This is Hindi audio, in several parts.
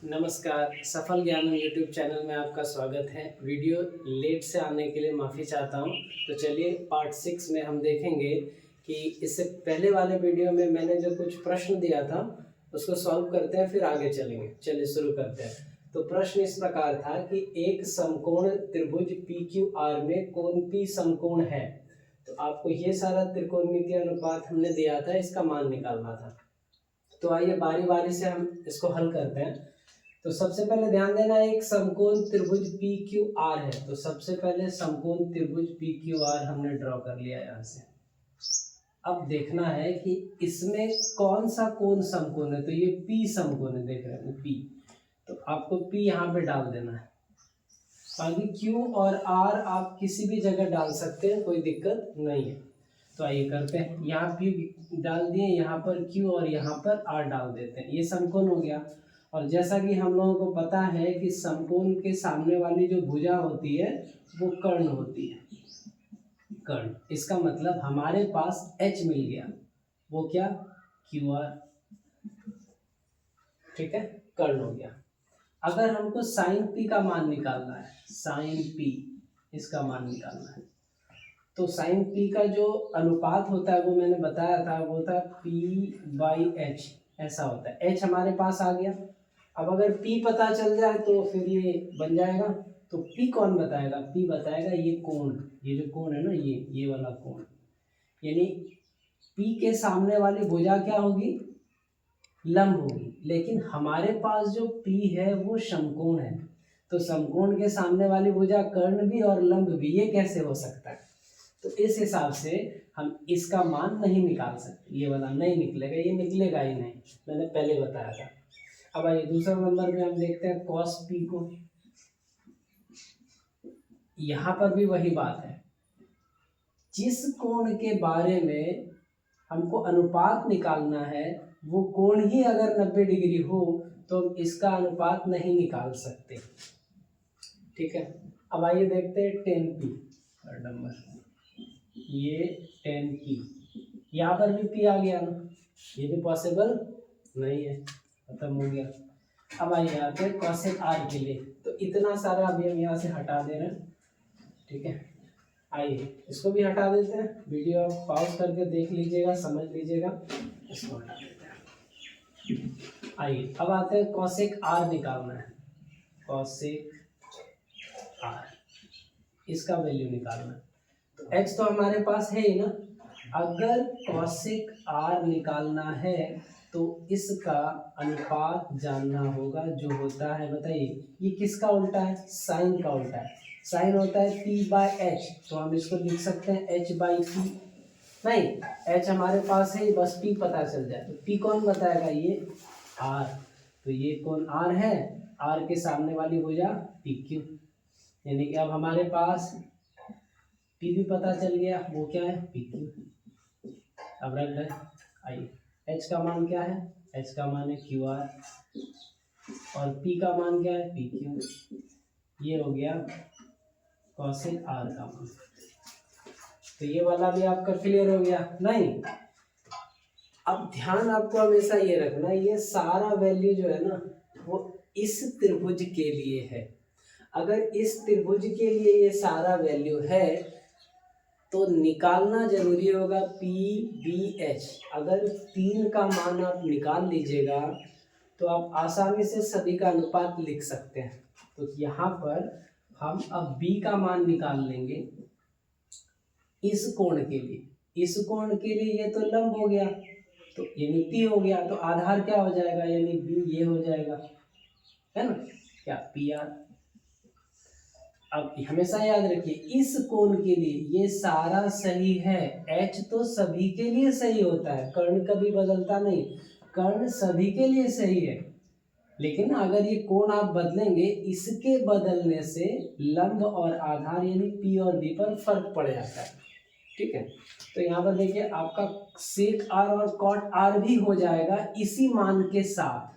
नमस्कार, सफल ज्ञानम यूट्यूब चैनल में आपका स्वागत है। वीडियो लेट से आने के लिए माफ़ी चाहता हूं। तो चलिए पार्ट 6 में हम देखेंगे कि इससे पहले वाले वीडियो में मैंने जो कुछ प्रश्न दिया था उसको सॉल्व करते हैं, फिर आगे चलेंगे। चलिए शुरू करते हैं। तो प्रश्न इस प्रकार था कि एक समकोण त्रिभुज PQR में कोण P समकोण है। तो आपको ये सारा त्रिकोणमितीय अनुपात हमने दिया था, इसका मान निकालना था। तो आइए बारी बारी से हम इसको हल करते हैं। तो सबसे पहले ध्यान देना, एक समकोण त्रिभुज PQR है। तो सबसे पहले समकोण त्रिभुज PQR हमने ड्रॉ कर लिया यहाँ से। अब देखना है कि इसमें कौन सा कोण समकोण है। तो ये P समकोण है, देख रहे हैं P। तो आपको P यहाँ पे डाल देना है। बाकी Q और R आप किसी भी जगह डाल सकते हैं, कोई दिक्कत नहीं है। तो आइए करते हैं। यहाँ P डाल दिए, यहाँ पर Q और यहाँ पर R डाल देते हैं। ये समकोण हो गया। और जैसा कि हम लोगों को पता है कि समकोण के सामने वाली जो भुजा होती है वो कर्ण होती है। कर्ण, इसका मतलब हमारे पास H मिल गया। वो क्या? QR। ठीक है, कर्ण हो गया। अगर हमको साइन P का मान निकालना है, साइन P इसका मान निकालना है, तो साइन P का जो अनुपात होता है वो मैंने बताया था, वो होता है P/H। ऐसा होता है। H हमारे पास आ गया। अब अगर P पता चल जाए तो फिर ये बन जाएगा। तो P कौन बताएगा? P बताएगा ये कोण, ये जो कोण है ना, ये वाला कोण। यानी P के सामने वाली भुजा क्या होगी? लंब होगी। लेकिन हमारे पास जो P है वो समकोण है। तो समकोण के सामने वाली भुजा कर्ण भी और लंब भी, ये कैसे हो सकता है? तो इस हिसाब से हम इसका मान नहीं निकाल सकते। ये वाला नहीं निकलेगा, ये निकलेगा ही नहीं, मैंने पहले बताया था। अब आइए दूसरा नंबर में हम देखते हैं cos P को। यहाँ पर भी वही बात है। जिस कोण के बारे में हमको अनुपात निकालना है वो कोण ही अगर 90 डिग्री हो तो हम इसका अनुपात नहीं निकाल सकते। ठीक है, अब आइए देखते हैं tan P नंबर। ये tan P, यहाँ पर भी P आ गया ना, ये भी पॉसिबल नहीं है, खत्म हो गया। अब आइए आते हैं cosec R के लिए। तो इतना सारा अभी हम यहाँ से हटा दे रहे हैं। ठीक है, आइए इसको भी हटा देते हैं। वीडियो आप पॉज करके देख लीजिएगा, समझ लीजिएगा। इसको हटा देते हैं। आइए अब आते हैं cosec R निकालना है। cosec R, इसका वैल्यू निकालना है। तो x तो हमारे पास है ही ना। अगर cosec R निकालना है तो इसका अनुपात जानना होगा, जो होता है, बताइए ये किसका उल्टा है? साइन का उल्टा है। साइन होता है P/H। तो हम इसको लिख सकते हैं H/P। नहीं, H हमारे पास है, बस P पता चल जाए। तो P कौन बताएगा? ये R। तो ये कौन R है? R के सामने वाली भुजा PQ। यानी कि अब हमारे पास P भी पता चल गया, वो क्या है? PQ। अब रख लें। आइए H का मान क्या है? H का मान है QR और P का मान क्या है? PQ। ये हो गया cosec R का मान। तो ये वाला भी आपका क्लियर हो गया नहीं? अब ध्यान आपको हमेशा ये रखना, ये सारा वैल्यू जो है ना वो इस त्रिभुज के लिए है। अगर इस त्रिभुज के लिए ये सारा वैल्यू है तो निकालना जरूरी होगा P/BH। अगर 3 का मान आप निकाल लीजिएगा तो आप आसानी से सभी का अनुपात लिख सकते हैं। तो यहाँ पर हम अब B का मान निकाल लेंगे इस कोण के लिए। इस कोण के लिए ये तो लंब हो गया, तो यानी P हो गया। तो आधार क्या हो जाएगा? यानी B ये हो जाएगा, है ना? क्या? PR। अब हमेशा याद रखिए इस कोण के लिए ये सारा सही है। H तो सभी के लिए सही होता है, कर्ण कभी बदलता नहीं, कर्ण सभी के लिए सही है। लेकिन अगर ये कोण आप बदलेंगे, इसके बदलने से लंब और आधार यानी P और B पर फर्क पड़ जाता है। ठीक है, तो यहाँ पर देखिए आपका sec R और cot R भी हो जाएगा इसी मान के साथ।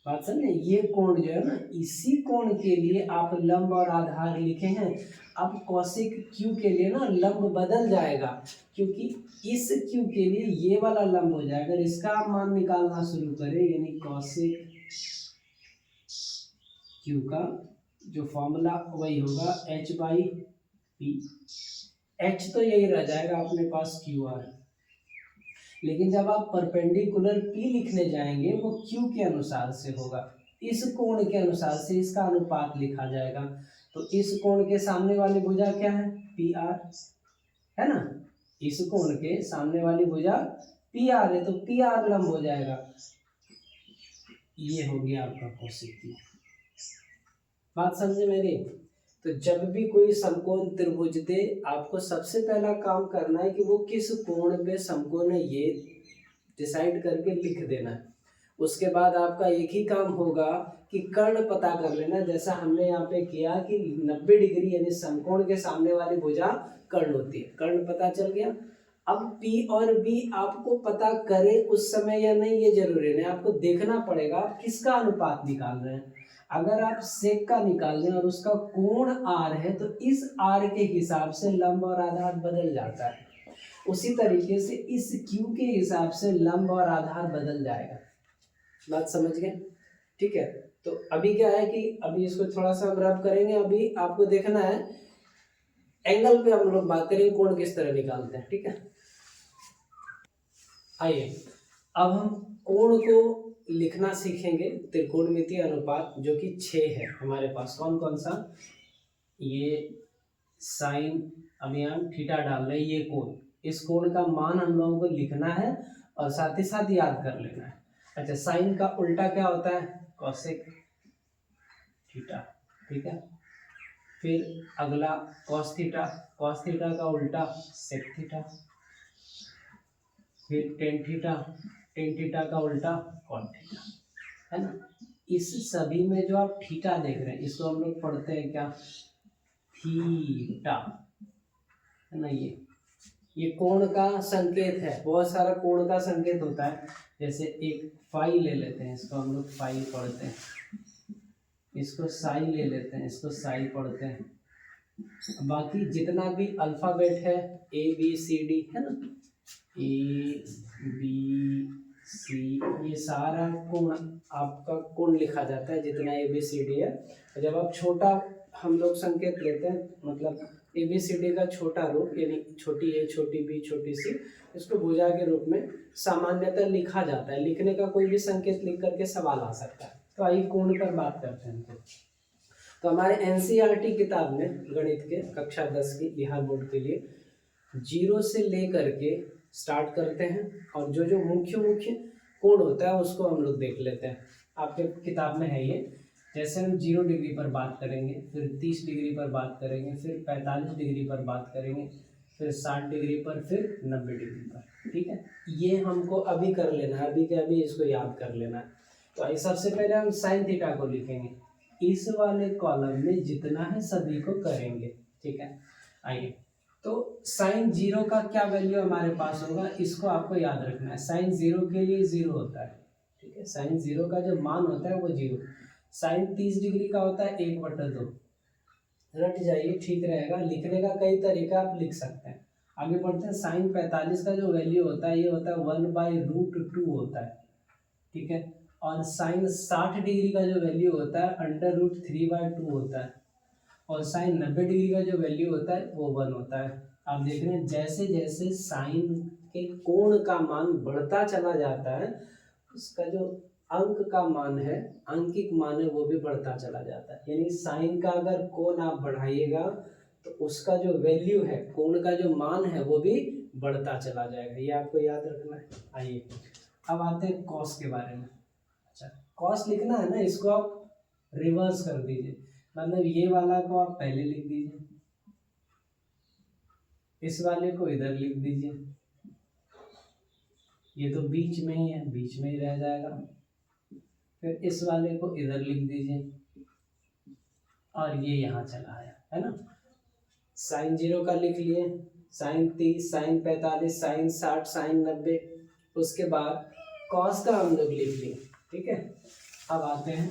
बात समझे? ये कोण जो है ना, इसी कोण के लिए आप लंब और आधार लिखे हैं। अब cosec Q के लिए ना लंब बदल जाएगा, क्योंकि इस Q के लिए ये वाला लंब हो जाएगा। अगर इसका आप मान निकालना शुरू करें, यानी cosec क्यू का जो फॉर्मूला वही होगा H/P। H तो यही रह जाएगा अपने पास QR, लेकिन जब आप परपेंडिकुलर P लिखने जाएंगे वो Q के अनुसार से होगा, इस कोण के अनुसार से इसका अनुपात लिखा जाएगा। तो इस कोण के सामने वाली भुजा क्या है? PR है ना, इस कोण के सामने वाली भुजा PR है, तो PR लंब हो जाएगा, ये हो गया आपका कोसेक P। बात समझे मेरी? तो जब भी कोई समकोण त्रिभुज दे, आपको सबसे पहला काम करना है कि वो किस कोण पे समकोण है ये डिसाइड करके लिख देना है। उसके बाद आपका एक ही काम होगा कि कर्ण पता कर लेना, जैसा हमने यहाँ पे किया कि 90 डिग्री यानी समकोण के सामने वाली भुजा कर्ण होती है। कर्ण पता चल गया। अब P और B आपको पता करे उस समय या नहीं ये जरूरी नहीं, आपको देखना पड़ेगा आप किसका अनुपात निकाल रहे हैं। अगर आप सेक का निकाल रहे हैं और उसका कोण R है तो इस R के हिसाब से लंब और आधार बदल जाता है, उसी तरीके से इस Q के हिसाब से लंब और आधार बदल जाएगा। बात समझ गए? ठीक है। तो अभी क्या है कि अभी इसको थोड़ा सा हम रब करेंगे। अभी आपको देखना है एंगल पे हम लोग बात करेंगे कोण किस तरह निकालते हैं। ठीक है, आइए अब हम कोण को लिखना सीखेंगे। त्रिकोणमितीय अनुपात जो कि 6 है हमारे पास। कौन कौन सा? ये साइन, अभी हम थीटा डाल रहे हैं, ये कोण, इस कोण का मान हम लोगों को लिखना है और साथ ही साथ याद कर लेना है। अच्छा, साइन का उल्टा क्या होता है? Cosec theta. ठीक है, फिर अगला कॉस थीटा, कॉस थीटा का उल्टा सेक थीटा, फिर टेन थीटा, टेन थीटा का उल्टा कॉट थीटा, है ना। इस सभी में जो आप थीटा देख रहे हैं इसको हम लोग पढ़ते हैं क्या? थीटा, है ना। ये कोण का संकेत है। बहुत सारा कोण का संकेत होता है, जैसे एक फाई ले लेते हैं, इसको हम लोग फाई पढ़ते हैं, इसको साई ले लेते हैं, इसको साई पढ़ते हैं। बाकी जितना भी अल्फाबेट है ABCD, है ना, ABC, ये सारा कोण आपका कोण लिखा जाता है जितना ABCD है। जब आप छोटा हम लोग संकेत लेते हैं, मतलब ABCD का छोटा रूप यानी छोटी A छोटी B छोटी C, इसको भुजा के रूप में सामान्यतः लिखा जाता है। लिखने का कोई भी संकेत लिख करके सवाल आ सकता है। तो आइए कोण पर बात करते हैं। तो हमारे NCERT किताब में गणित के कक्षा 10 की बिहार बोर्ड के लिए 0 से लेकर के स्टार्ट करते हैं और जो जो मुख्य मुख्य कोण होता है उसको हम लोग देख लेते हैं। आपके किताब में है ये। जैसे हम 0 डिग्री पर बात करेंगे, फिर 30 डिग्री पर बात करेंगे, फिर 45 डिग्री पर बात करेंगे, फिर 60 डिग्री पर, फिर 90 डिग्री पर। ठीक है, ये हमको अभी कर लेना है, अभी के अभी इसको याद कर लेना है। तो आइए सबसे पहले हम साइन थीटा को लिखेंगे। इस वाले कॉलम में जितना है सभी को करेंगे। ठीक है, आइए। तो साइन 0 का क्या वैल्यू हमारे पास होगा, इसको आपको याद रखना है। साइन 0 के लिए 0 होता है। ठीक है, साइन 0 का जो मान होता है वो 0। साइन 30 डिग्री का होता है 1/2। रट जाइए, ठीक रहेगा। लिखने का कई तरीका आप लिख सकते हैं। आगे बढ़ते हैं। साइन 45 का जो वैल्यू होता है ये होता है 1/√2 होता है। ठीक है, और साइन 60 डिग्री का जो वैल्यू होता है √3/2 होता है। और साइन 90 डिग्री का जो वैल्यू होता है वो 1 होता है। आप देख रहे हैं जैसे जैसे साइन के कोण का मान बढ़ता चला जाता है उसका जो अंक का मान है, अंकिक मान है, वो भी बढ़ता चला जाता है। यानी साइन का अगर कोण आप बढ़ाइएगा तो उसका जो वैल्यू है, कोण का जो मान है, वो भी बढ़ता चला जाएगा। ये आपको याद रखना है। आइए अब आते हैं कॉस के बारे में। अच्छा, कॉस लिखना है ना, इसको आप रिवर्स कर दीजिए। मतलब ये वाला को आप पहले लिख दीजिए, इस वाले को इधर लिख दीजिए। ये तो बीच में ही है, बीच में ही रह जाएगा। फिर इस वाले को इधर लिख दीजिए और ये यहाँ चला आया, है ना। साइन 0 का लिख लिए, साइन 30, साइन 45, साइन 60, साइन 90। उसके बाद कॉस का हम लोग लिख लिए। ठीक है, अब आते हैं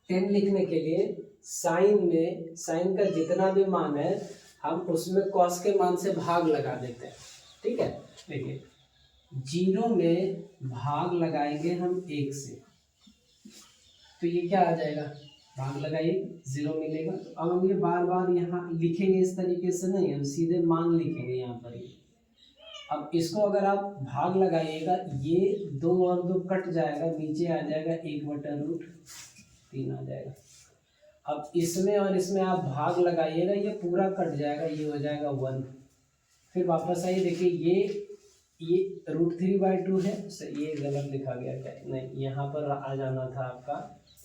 10 लिखने के लिए साइन में साइन का जितना भी मान है हम उसमें कॉस के मान से भाग लगा देते हैं। ठीक है, देखिए 0 में भाग लगाएंगे हम 1 से। तो ये क्या आ जाएगा, भाग लगाइए 0 मिलेगा। तो अब हम ये बार बार यहाँ लिखेंगे इस तरीके से नहीं, हम सीधे मान लिखेंगे यहाँ पर ही। अब इसको अगर आप भाग लगाइएगा, ये 2 और 2 कट जाएगा, नीचे आ जाएगा 1/√3 आ जाएगा। अब इसमें और इसमें आप भाग लगाइएगा, ये पूरा कट जाएगा, ये हो जाएगा 1। फिर वापस आइए, देखिए ये √3/2 है, ये गलत लिखा गया क्या, नहीं यहाँ पर आ जाना था आपका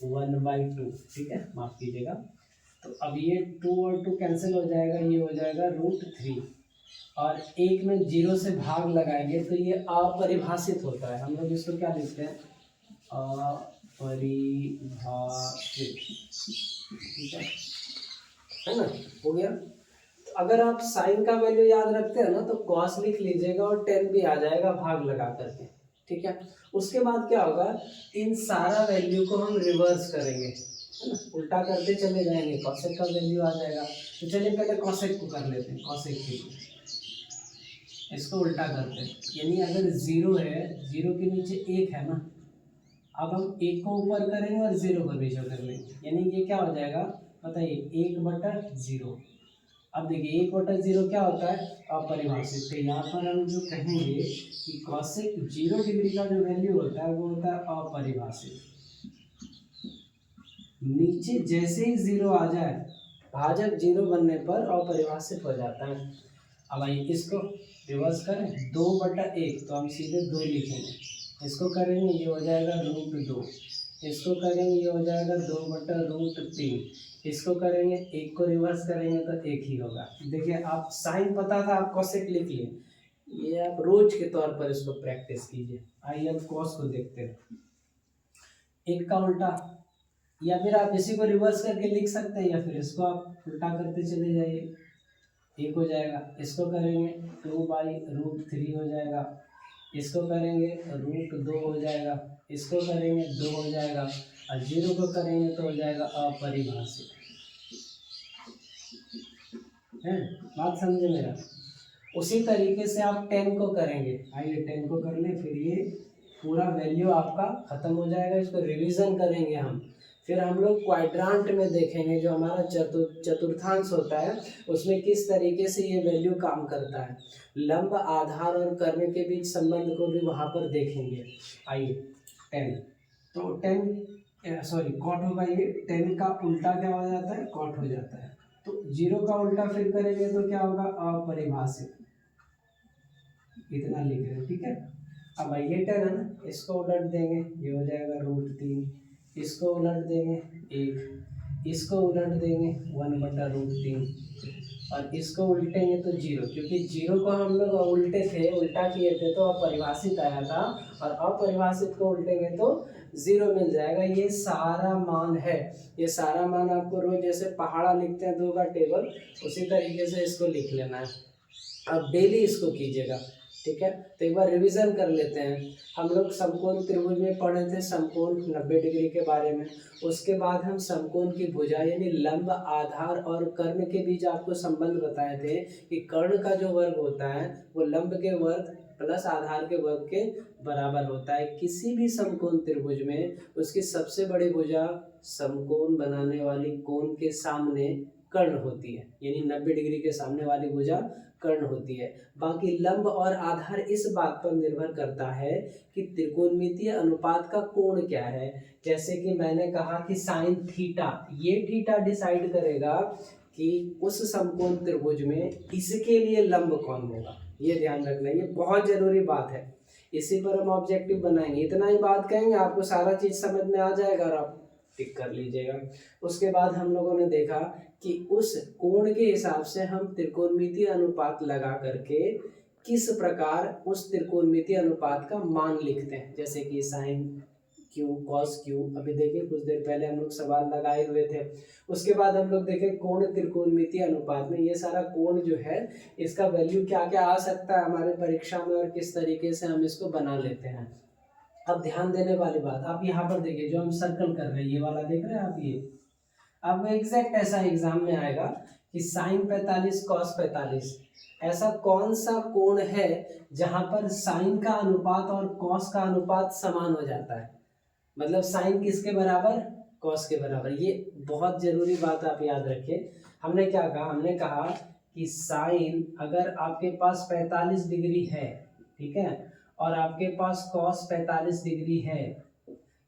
1/2, ठीक है, माफ़ कीजिएगा। तो अब ये 2 और 2 कैंसिल हो जाएगा, ये हो जाएगा √3, और 1 में 0 से भाग लगाएंगे तो ये अपरिभाषित होता है। हम लोग इसको क्या लिखते हैं, अपरिभाषित, ठीक है ना, हो गया। तो अगर आप साइन का वैल्यू याद रखते हैं ना, तो कॉस लिख लीजिएगा और 10 भी आ जाएगा भाग लगा करके, ठीक है। उसके बाद क्या होगा, इन सारा वैल्यू को हम रिवर्स करेंगे, है ना, उल्टा करते चले जाएंगे, कॉसेक का वैल्यू आ जाएगा। तो चलिए पहले कॉसेक को कर लेते हैं, कॉसेक की इसको उल्टा करते हैं, यानी अगर 0 है, 0 के नीचे 1 है ना, अब हम 1 को ऊपर करेंगे और 0 को नीचे कर लेंगे, यानी ये क्या हो जाएगा बताइए, 1/0। अब देखिए 1/0 क्या होता है, अपरिभाषित। तो यहाँ पर हम जो कहेंगे कि कॉसेक 0 डिग्री का जो वैल्यू होता है वो होता है अपरिभाषित। नीचे जैसे ही 0 आ जाए, भाजक 0 बनने पर अपरिभाषित हो जाता है। अब आइए इसको रिवर्स करें, 2/1, तो हम सीधे 2 लिखेंगे, इसको करेंगे ये हो जाएगा √2, इसको करेंगे ये हो जाएगा 2/√3, इसको करेंगे 1 को रिवर्स करेंगे तो 1 ही होगा। देखिए आप साइन पता था, आप कॉसेक लिख लिए, ये आप रोज के तौर पर इसको प्रैक्टिस कीजिए। आइए अब कॉस को देखते हैं, 1 का उल्टा, या फिर आप इसी को रिवर्स करके लिख सकते हैं, या फिर इसको आप उल्टा करते चले जाइए, 1 हो जाएगा। इसको करेंगे 2/√3 हो जाएगा, इसको करेंगे √2 हो जाएगा, इसको करेंगे 2 हो जाएगा, और 0 को करेंगे तो हो जाएगा अपरिभाषित। है बात समझे मेरा। उसी तरीके से आप 10 को करेंगे, आइए 10 को कर ले, फिर ये पूरा वैल्यू आपका खत्म हो जाएगा। इसको रिवीजन करेंगे हम, फिर हम लोग क्वाड्रांट में देखेंगे, जो हमारा चतुर्थांश होता है उसमें किस तरीके से ये वैल्यू काम करता है। लंब, आधार और कर्ण के बीच संबंध को भी वहाँ पर देखेंगे। आइए 10, तो 10 सॉरी कॉट होगा, ये 10 का उल्टा क्या हो जाता है, कॉट हो जाता है। तो 0 का उल्टा फिर करेंगे तो क्या होगा, अपरिभाषित, इतना लिख रहे हैं, ठीक है। अब ये 10 है ना, इसको उलट देंगे, ये हो जाएगा √3, इसको उलट देंगे 1, इसको उलट देंगे 1/√3, और इसको उल्टेंगे तो 0, क्योंकि 0 को हम लोग उल्टे थे, उल्टा किए थे तो अपरिभाषित आया था, और अपरिभाषित को उल्टेंगे तो 0 मिल जाएगा। ये सारा मान है, ये सारा मान आपको रोज जैसे पहाड़ा लिखते हैं 2 का टेबल, उसी तरीके से इसको लिख लेना है। अब डेली इसको कीजिएगा, ठीक है। तो एक बार रिवीजन कर लेते हैं। हम लोग समकोण त्रिभुज में पढ़े थे समकोण 90 डिग्री के बारे में, उसके बाद हम समकोण की भुजा यानी लंब, आधार और कर्ण के बीच आपको संबंध बताए थे कि कर्ण का जो वर्ग होता है वो लंब के वर्ग प्लस आधार के वर्ग के बराबर होता है। किसी भी समकोण त्रिभुज में उसकी सबसे बड़ी भुजा समकोण बनाने वाली कोण के सामने कर्ण होती है, यानी 90 डिग्री के सामने वाली भुजा कर्ण होती है। बाकी लंब और आधार इस बात पर निर्भर करता है कि त्रिकोणमितीय अनुपात का कोण क्या है। जैसे कि मैंने कहा कि साइन थीटा, ये थीटा डिसाइड करेगा कि उस समकोण त्रिभुज में इसके लिए लंब कौन होगा। ये ध्यान रखना, ये बहुत जरूरी बात है, इसी पर हम ऑब्जेक्टिव बनाएंगे। इतना ही बात कहेंगे, आपको सारा चीज समझ में आ जाएगा और आप टिक कर लीजिएगा। उसके बाद हम लोगों ने देखा कि उस कोण के हिसाब से हम त्रिकोणमितीय अनुपात लगा करके किस प्रकार उस त्रिकोणमितीय अनुपात का मान लिखते हैं, जैसे कि साइन क्यू, कॉस क्यू। अभी देखिए कुछ देर पहले हम लोग सवाल लगाए हुए थे। उसके बाद हम लोग देखें कोण त्रिकोणमितीय अनुपात में ये सारा कोण जो है इसका वैल्यू क्या क्या आ सकता है हमारे परीक्षा में और किस तरीके से हम इसको बना लेते हैं। अब ध्यान देने वाली बात, आप यहाँ पर देखिए जो हम सर्कल कर रहे हैं, ये वाला देख रहे हैं आप, ये आपको एग्जैक्ट ऐसा एग्जाम में आएगा कि साइन 45 कॉस 45, ऐसा कौन सा कोण है जहां पर साइन का अनुपात और कॉस का अनुपात समान हो जाता है। मतलब साइन किसके बराबर, कॉस के बराबर। ये बहुत जरूरी बात आप याद रखिए। हमने क्या कहा, हमने कहा कि साइन अगर आपके पास 45 डिग्री है, ठीक है, और आपके पास कॉस 45 डिग्री है,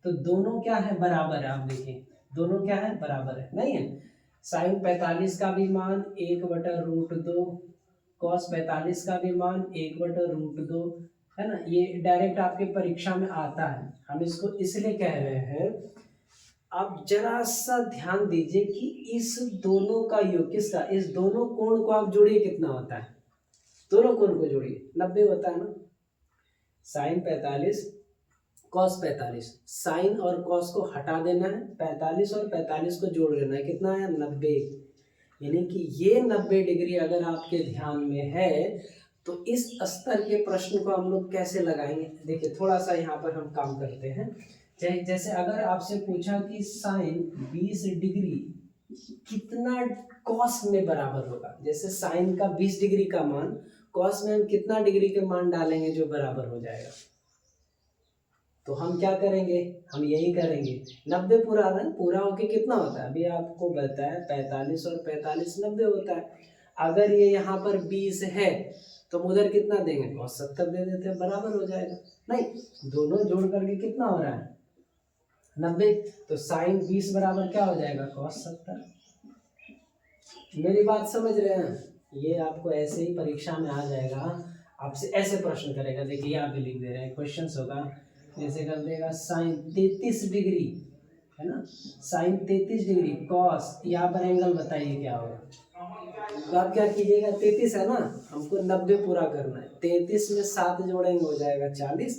तो दोनों क्या है, बराबर है। आप देखिए दोनों क्या है, बराबर है, नहीं है। साइन 45 का भी मान 1/√2, कॉस 45 का भी मान 1/√2, है ना। ये डायरेक्ट आपके परीक्षा में आता है। हम इसको इसलिए कह रहे हैं, आप जरा सा ध्यान दीजिए कि इस दोनों का योग किसका, इस दोनों कोण को आप जोड़िए, कितना होता है, दोनों कोण को जोड़िए, 90 होता है ना। साइन 45 कॉस 45, साइन और कॉस को हटा देना है, 45 और 45 को जोड़ लेना है, कितना है, 90। यानी कि ये 90 डिग्री अगर आपके ध्यान में है तो इस स्तर के प्रश्न को हम लोग कैसे लगाएंगे। देखिए थोड़ा सा यहाँ पर हम काम करते हैं। जैसे अगर आपसे पूछा कि साइन 20 डिग्री कितना कॉस में बराबर होगा, जैसे साइन का 20 डिग्री का मान कॉस में हम कितना डिग्री के मान डालेंगे जो बराबर हो जाएगा, तो हम क्या करेंगे, हम यही करेंगे। 90 पूरा होके कितना होता है, अभी आपको बताया 45 और 45 90 होता है। अगर ये यहाँ पर 20 है तो हम उधर कितना देंगे, cos 70 दे देते हैं, बराबर हो जाएगा। नहीं, दोनों जोड़ करके कितना हो रहा है, 90। तो साइन 20 बराबर क्या हो जाएगा, cos 70। मेरी बात समझ रहे हैं। ये आपको ऐसे ही परीक्षा में आ जाएगा, आपसे ऐसे प्रश्न करेगा। देखिए आप भी लिख दे रहे हैं, क्वेश्चन होगा जैसे कर देगा साइन 33 डिग्री, है ना, साइन 33 डिग्री कॉस, यहाँ पर एंगल बताइए क्या होगा। तो आप क्या कीजिएगा, 33 है ना, हमको 90 पूरा करना है, 33 में 7 जोड़ेंगे हो जाएगा 40,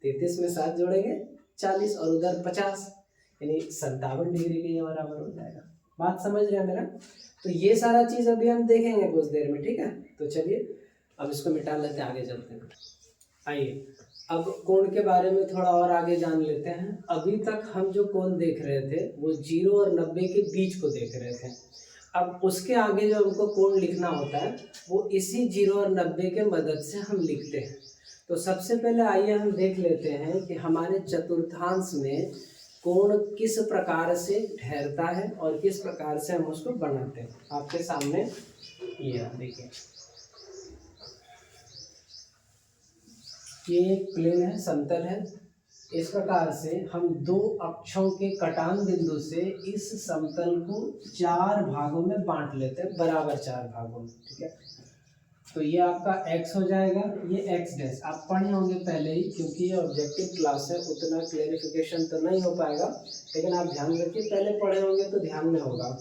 33 में 7 जोड़ेंगे 40 और उधर 50, यानी 57 डिग्री के बराबर हो जाएगा। बात समझ रहे हैं मेरा। तो ये सारा चीज अभी हम देखेंगे कुछ देर में, ठीक है। तो चलिए अब इसको मिटा लेते हैं, आगे चलते हैं। आइए अब कोण के बारे में थोड़ा और आगे जान लेते हैं। अभी तक हम जो कोण देख रहे थे वो 0 और 90 के बीच को देख रहे थे। अब उसके आगे जो हमको कोण लिखना होता है वो इसी 0 और 90 के मदद से हम लिखते हैं। तो सबसे पहले आइए हम देख लेते हैं कि हमारे चतुर्थांश में कोण किस प्रकार से ठहरता है और किस प्रकार से हम उसको बनाते हैं। आपके सामने ये देखिए, ये एक प्लेन है, समतल है। इस प्रकार से हम दो अक्षों के कटान बिंदु से इस समतल को 4 भागों में बांट लेते हैं, बराबर 4 भागों में, ठीक है। तो ये आपका x हो जाएगा, ये x डैश आप पढ़े होंगे पहले ही, क्योंकि ये ऑब्जेक्टिव क्लास है, उतना क्लेरिफिकेशन तो नहीं हो पाएगा, लेकिन आप ध्यान रखिए, पहले पढ़े होंगे तो ध्यान में होगा।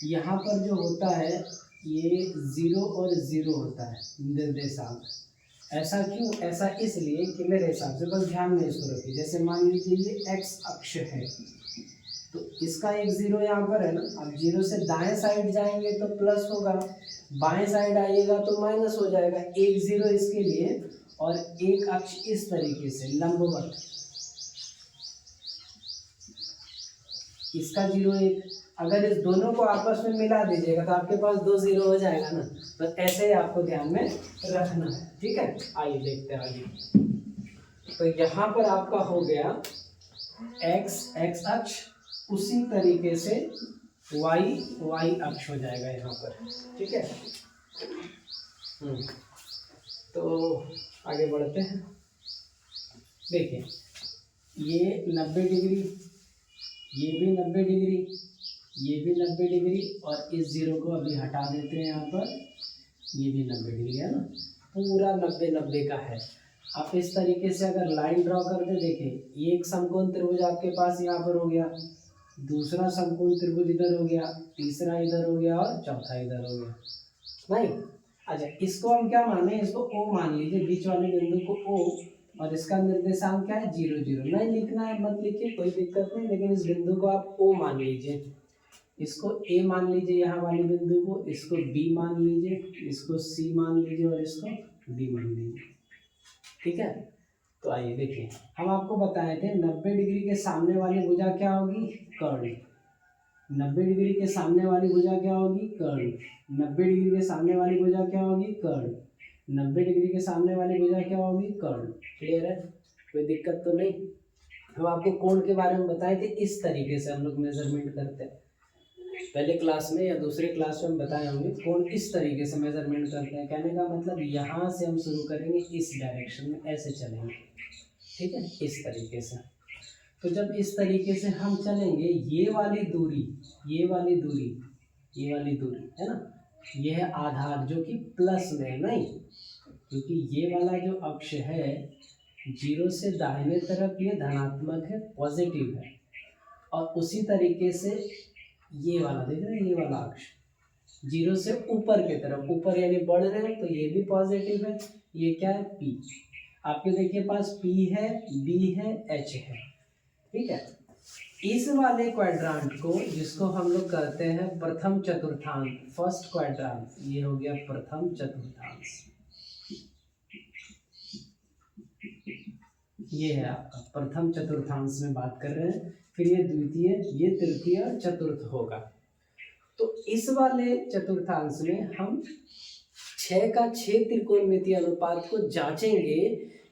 यहाँ पर जो होता है ये 0 और 0 होता है निर्देशांक। ऐसा क्यों, ऐसा इसलिए कि मेरे हिसाब से, बस ध्यान में इसको रखिए। जैसे मान लीजिए ये x अक्ष है, तो इसका एक 0 यहाँ पर है ना, अब 0 से दाएं साइड जाएंगे तो प्लस होगा, बाएं साइड आइएगा तो माइनस हो जाएगा। एक 0 इसके लिए और एक अक्ष इस तरीके से लंबवत, इसका 0 1, अगर इस दोनों को आपस में मिला दीजिएगा तो आपके पास 2 0 हो जाएगा ना। बस ऐसे ही आपको ध्यान में रखना है, ठीक है। आइए देखते हैं आगे। तो यहाँ पर आपका हो गया x अक्ष, उसी तरीके से y अक्ष हो जाएगा यहाँ पर, ठीक है। तो आगे बढ़ते हैं। देखिए ये 90 डिग्री, ये भी 90 डिग्री, ये भी 90 डिग्री, और इस 0 को अभी हटा देते हैं यहाँ पर, ये भी 90 डिग्री है ना, पूरा 90 90 का है। आप इस तरीके से अगर लाइन ड्रॉ कर दे, देखिए एक समकोण त्रिभुज आपके पास यहाँ पर हो गया, दूसरा समकोण त्रिभुज इधर हो गया, तीसरा इधर हो गया और चौथा इधर हो गया, नहीं। अच्छा इसको हम क्या माने, इसको O मान लीजिए, बीच वाले बिंदु को O, और इसका निर्देशांक क्या है 0 0। नहीं लिखना है मत लिखिए, कोई दिक्कत नहीं, लेकिन इस बिंदु को आप O मान लीजिए, इसको A मान लीजिए यहाँ वाले बिंदु को, इसको B मान लीजिए, इसको C मान लीजिए और इसको D मान लीजिए, ठीक है। तो आइए देखिए, हम आपको बताए थे 90 डिग्री के सामने वाली भुजा क्या होगी, कर्ण। 90 डिग्री के सामने वाली भुजा क्या होगी, कर्ण। 90 डिग्री के सामने वाली भुजा क्या होगी, कर्ण। 90 डिग्री के सामने वाली भुजा क्या होगी, कर्ण। क्लियर है, कोई दिक्कत तो नहीं। हम आपको कोण के बारे में बताए थे, इस तरीके से हम लोग मेजरमेंट करते हैं। पहले क्लास में या दूसरे क्लास में हम बताए होंगे कोण इस तरीके से मेजरमेंट करते हैं। कहने का मतलब यहाँ से हम शुरू करेंगे, इस डायरेक्शन में ऐसे चलेंगे, ठीक है, इस तरीके से। तो जब इस तरीके से हम चलेंगे, ये वाली दूरी है ना, ये है आधार जो कि प्लस में है, नहीं, क्योंकि ये वाला जो अक्ष है 0 से दाहिने तरफ ये धनात्मक है, पॉजिटिव है। और उसी तरीके से ये वाला देख रहे हैं, ये वाला अक्ष 0 से ऊपर की तरफ, ऊपर यानी बढ़ रहे हो, तो ये भी पॉजिटिव है। ये क्या है, P। आपके देखिए पास P है, B है, H है, ठीक है। इस वाले क्वाड्रांट को, जिसको हम लोग कहते हैं प्रथम चतुर्थांश, फर्स्ट क्वाड्रांट, ये हो गया प्रथम चतुर्थांश, ये है आपका प्रथम चतुर्थांश में बात कर रहे हैं। फिर ये द्वितीय, ये तृतीय और चतुर्थ होगा। तो इस वाले चतुर्थांश में हम 6 का 6 त्रिकोणमितीय अनुपात को जांचेंगे,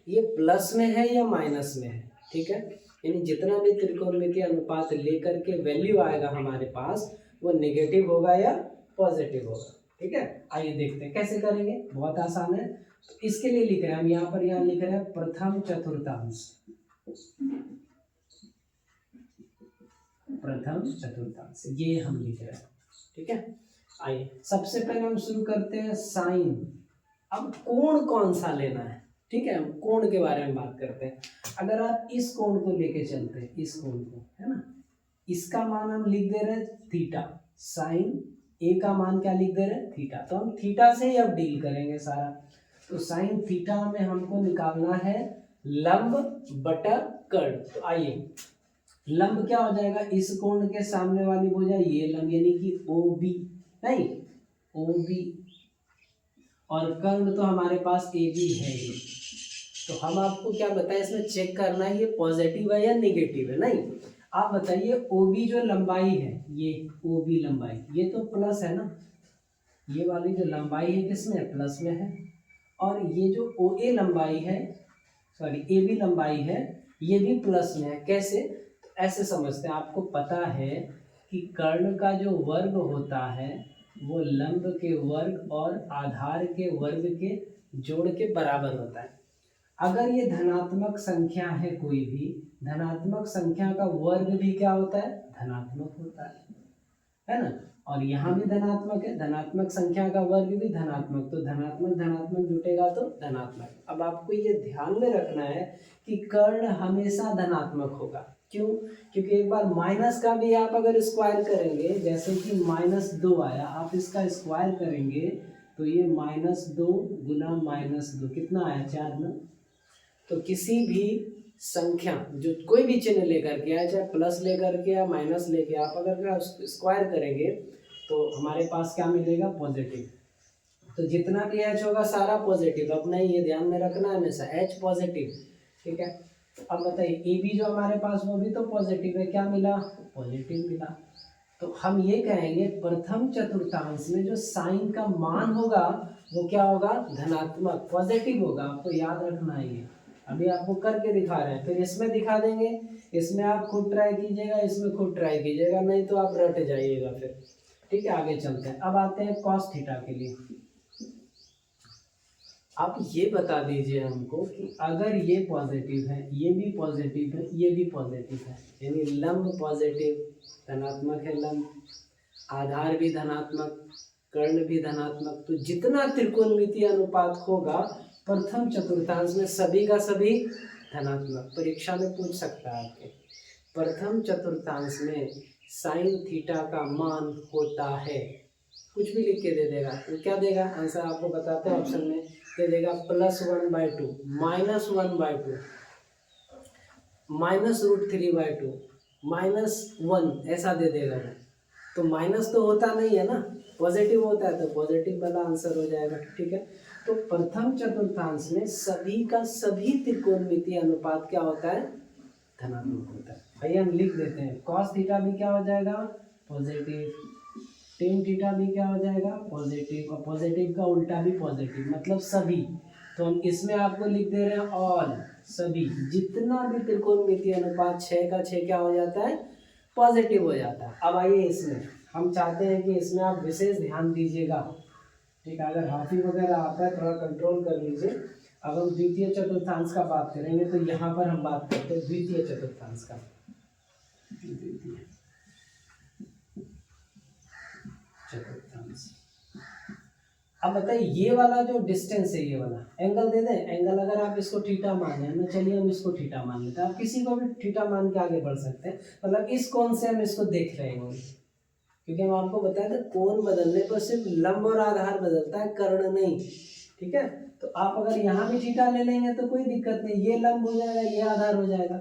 ये प्लस में है या माइनस में है, ठीक है। यानी जितना भी त्रिकोणमितीय अनुपात लेकर के वैल्यू आएगा हमारे पास, वो नेगेटिव होगा या पॉजिटिव होगा, ठीक है। आइए देखते हैं कैसे करेंगे, बहुत आसान है। तो इसके लिए लिख रहे हैं हम यहाँ लिख रहे हैं प्रथम चतुर्थांश, ये हम लिख रहे हैं, ठीक है। आइए सबसे पहले हम शुरू करते हैं साइन। अब कोण कौन सा लेना है, ठीक है, हम कोण के बारे में बात करते हैं। अगर आप इस कोण को लेके चलते हैं, इस कोण को, है ना, इसका मान हम लिख दे रहे हैं थीटा, साइन ए का मान क्या लिख दे रहे हैं, थीटा। तो हम थीटा से ही अब डील करेंगे सारा। तो साइन थीटा में हमको निकालना है लंब बटा कर्ण। तो आइए, लंब क्या हो जाएगा, इस कोण के सामने वाली भुजा ये लंब, यानी कि OB, नहीं, OB, और कर्ण तो हमारे पास AB है ही। तो हम आपको क्या बताएं, इसमें चेक करना है ये पॉजिटिव है या नेगेटिव है, नहीं। आप बताइए OB जो लंबाई है, ये OB लंबाई, ये तो प्लस है ना, ये वाली जो लंबाई है किसमें, प्लस में है। और ये जो OA लंबाई है, सॉरी AB लंबाई है, ये भी प्लस में है। कैसे, तो ऐसे समझते हैं, आपको पता है कि कर्ण का जो वर्ग होता है वो लंब के वर्ग और आधार के वर्ग के जोड़ के बराबर होता है। अगर ये धनात्मक संख्या है कोई भी, धनात्मक संख्या का वर्ग भी क्या होता है, धनात्मक होता है ना। और यहाँ भी धनात्मक है, धनात्मक संख्या का वर्ग भी धनात्मक, तो धनात्मक धनात्मक जुटेगा तो धनात्मक। अब आपको ये ध्यान में रखना है कि कर्ण हमेशा धनात्मक होगा। क्यों, क्योंकि एक बार माइनस का भी आप अगर स्क्वायर करेंगे, जैसे कि -2 आया, आप इसका स्क्वायर करेंगे तो ये -2 गुना -2 कितना आया, 4 ना। तो किसी भी संख्या जो कोई भी चिन्ह लेकर के आए, चाहे प्लस लेकर के या माइनस लेके, आप अगर स्क्वायर करेंगे तो हमारे पास क्या मिलेगा, पॉजिटिव। तो जितना भी H होगा सारा पॉजिटिव, अपना ये ध्यान में रखना है हमेशा, H पॉजिटिव, ठीक है। अब बताइए AB जो हमारे पास, वो भी तो पॉजिटिव है, क्या मिला, पॉजिटिव मिला। तो हम ये कहेंगे प्रथम चतुर्थांश में जो साइन का मान होगा वो क्या होगा, धनात्मक, पॉजिटिव होगा। आपको याद रखना है ये, अभी आपको करके दिखा रहे हैं, फिर इसमें दिखा देंगे, इसमें आप खुद ट्राई कीजिएगा, इसमें खुद ट्राई कीजिएगा, नहीं तो आप रट जाइएगा फिर, ठीक है। आगे चलते हैं, अब आते हैं कॉस थीटा के लिए। आप ये बता दीजिए हमको कि अगर ये पॉजिटिव है, ये भी पॉजिटिव है, ये भी पॉजिटिव है, यानी लंब पॉजिटिव, धनात्मक है लंब, आधार भी धनात्मक, कर्ण भी धनात्मक, तो जितना त्रिकोणमितीय अनुपात होगा प्रथम चतुर्थांश में सभी का सभी धनात्मक। परीक्षा में पूछ सकता है आपके, प्रथम चतुर्थांश में साइन थीटा का मान होता है, कुछ भी लिख के दे देगा, तो क्या देगा आंसर आपको बताते हैं ऑप्शन में, दे देगा +1/2, -1/2, -√3/2, -1, ऐसा दे देगा वो। तो माइनस तो होता नहीं है ना, पॉजिटिव होता है, तो पॉजिटिव वाला आंसर हो जाएगा, ठीक है। तो प्रथम चतुर्थांश में सभी का सभी त्रिकोणमितीय अनुपात क्या होता है, धनात्मक होता है। आइए हम लिख देते हैं, कॉस थीटा भी क्या हो जाएगा, पॉजिटिव, टेन थीटा भी क्या हो जाएगा, पॉजिटिव, और पॉजिटिव का उल्टा भी पॉजिटिव, मतलब सभी। तो हम इसमें आपको लिख दे रहे हैं ऑल, सभी जितना भी त्रिकोणमितीय अनुपात 6 का 6 क्या हो जाता है, पॉजिटिव हो जाता है। अब आइए इसमें हम चाहते हैं कि इसमें आप विशेष ध्यान दीजिएगा, ठीक है। अगर हाफी वगैरह आता है थोड़ा कंट्रोल कर लीजिए। अब हम द्वितीय चतुर्थांश का बात करेंगे तो यहाँ पर हम बात करते हैं द्वितीय चतुर्थांश का। द्वितीय चतुर्थांश, अब बताइए ये वाला जो डिस्टेंस है, ये वाला एंगल दे दें। एंगल अगर आप इसको थीटा माने हैं, चलिए हम इसको थीटा मान लेते हैं। आप किसी को भी थीटा मान के आगे बढ़ सकते हैं, मतलब इस कोण से हम इसको देख रहे हैं, क्योंकि हम आपको बताया था कोण बदलने पर सिर्फ लंब और आधार बदलता है, कर्ण नहीं, ठीक है। तो आप अगर यहाँ भी थीटा ले लेंगे तो कोई दिक्कत नहीं, ये लंब हो जाएगा, ये आधार हो जाएगा।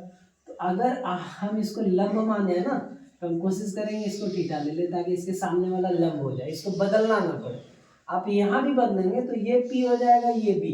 तो अगर हम इसको लंब माने है ना, तो हम कोशिश करेंगे इसको थीटा ले ले ताकि इसके सामने वाला लंब हो जाए, इसको बदलना ना पड़े। आप यहाँ भी बदलेंगे तो ये पी हो जाएगा, ये बी।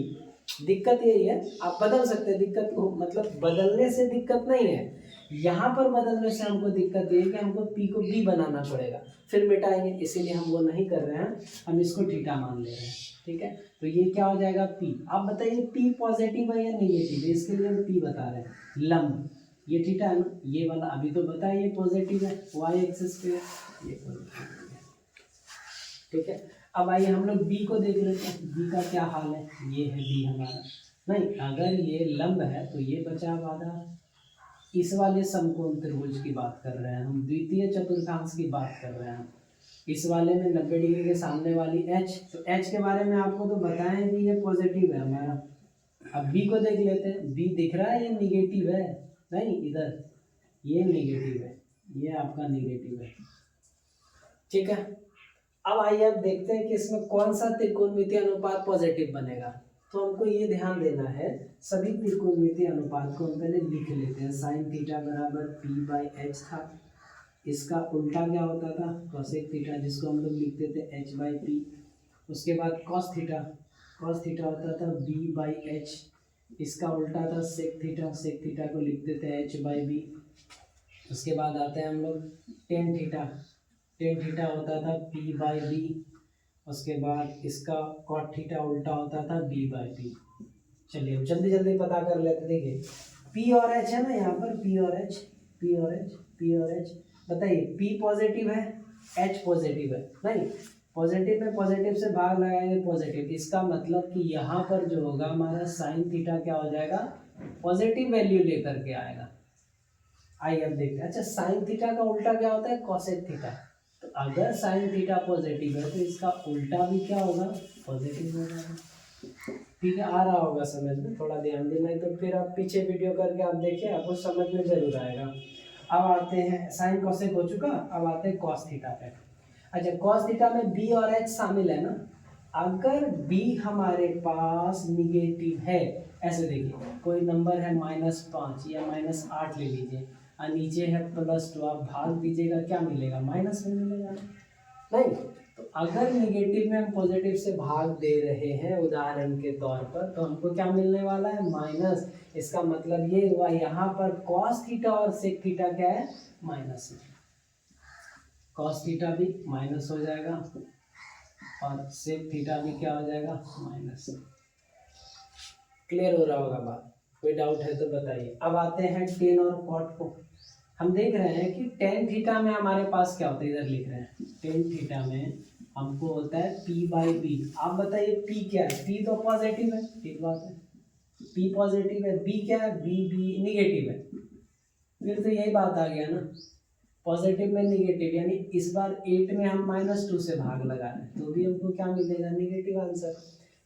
दिक्कत यही है, आप बदल सकते हैं, दिक्कत को मतलब बदलने से दिक्कत नहीं है, यहाँ पर बदलने से हमको दिक्कत ये है कि हमको पी को बी बनाना पड़ेगा, फिर मिटाएंगे, इसीलिए हम वो नहीं कर रहे हैं, हम इसको थीटा मान ले रहे हैं, ठीक है। तो ये क्या हो जाएगा पी। आप बताइए पी पॉजिटिव है या नेगेटिव है, इसके लिए हम पी बता रहे हैं। लंब ये थीटा है ना, ये वाला अभी तो बताया ये पॉजिटिव है, वाई एक्सिस पे ये पॉजिटिव है, ठीक है। अब आइए हम लोग बी को देख लेते हैं, बी का क्या हाल है। ये है बी हमारा, नहीं अगर ये लंब है तो ये बचा आधार। इस वाले समकोण त्रिभुज की बात कर रहे हैं हम, द्वितीय चतुर्थांश की बात कर रहे हैं। इस वाले में 90 डिग्री के सामने वाली एच, तो एच के बारे में आपको तो बताएं कि ये पॉजिटिव है हमारा। अब बी को देख लेते हैं, बी दिख रहा है ये निगेटिव है, नहीं इधर ये नेगेटिव है, ये आपका नेगेटिव है, ठीक है। अब आइए आप देखते हैं कि इसमें कौन सा त्रिकोणमितीय अनुपात पॉजिटिव बनेगा। तो हमको ये ध्यान देना है, सभी त्रिकोणमितीय अनुपात को हम पहले लिख लेते हैं। साइन थीटा बराबर पी बाई एच था, इसका उल्टा क्या होता था, कोसेक थीटा, जिसको हम लोग लिखते थे एच बाई पी। उसके बाद कॉस थीटा, कॉस थीटा होता था बी बाई एच, इसका उल्टा था सेक थीटा, सेक थीटा को लिखते थे एच बाई बी। उसके बाद आते हैं हम लोग टेन थीटा, टेन थीटा होता था पी बाई बी। उसके बाद इसका कॉट थीटा उल्टा होता था बी बाई बी। चलिए जल्दी जल्दी पता कर लेते। देखिए पी और एच है ना, यहाँ पर पी और एच, पी और एच, पी और एच। बताइए पी पॉजिटिव है, एच पॉजिटिव है, नहीं पॉजिटिव में पॉजिटिव से भाग लगाएंगे पॉजिटिव, इसका मतलब कि यहाँ पर जो होगा हमारा साइन थीटा क्या हो जाएगा, पॉजिटिव वैल्यू लेकर के आएगा। आइए अब देखते हैं। अच्छा साइन थीटा का उल्टा क्या होता है, कोसेक थीटा। तो अगर साइन थीटा पॉजिटिव है तो इसका उल्टा भी क्या होगा, पॉजिटिव होगा, ठीक है। आ रहा होगा समझ में, थोड़ा ध्यान देना, तो फिर आप पीछे वीडियो करके आप देखिए, आपको समझ में जरूर आएगा। अब आते हैं साइन कोसेक हो चुका, अब आते हैं कॉस थीटा पे। अच्छा कॉस थीटा में बी और एच शामिल है ना, अगर बी हमारे पास निगेटिव है, ऐसे देखिए कोई नंबर है -5 या -8 ले लीजिए, और नीचे है +2, आप भाग दीजिएगा क्या मिलेगा, माइनस में मिलेगा, नहीं। तो अगर निगेटिव में हम पॉजिटिव से भाग दे रहे हैं उदाहरण के तौर पर, तो हमको क्या मिलने वाला है, माइनस। इसका मतलब ये हुआ यहाँ पर कॉस थीटा और सेक थीटा क्या है, माइनस में, कॉस थीटा भी माइनस हो जाएगा और सेक थीटा भी क्या हो जाएगा, माइनस। क्लियर हो रहा होगा बात, कोई डाउट है तो बताइए। अब आते हैं टेन और कॉट को। हम देख रहे हैं कि टेन थीटा में हमारे पास क्या होता है, इधर लिख रहे हैं टेन थीटा में हमको होता है पी बाई बी। आप बताइए पी क्या है, पी तो पॉजिटिव है, ठीक बात है, पी पॉजिटिव है, बी क्या है, बी बी निगेटिव है। फिर तो यही बात आ गया ना, पॉजिटिव में निगेटिव, यानी इस बार 8 में हम -2 से भाग लगा रहे हैं तो भी हमको क्या मिलेगा, निगेटिव आंसर।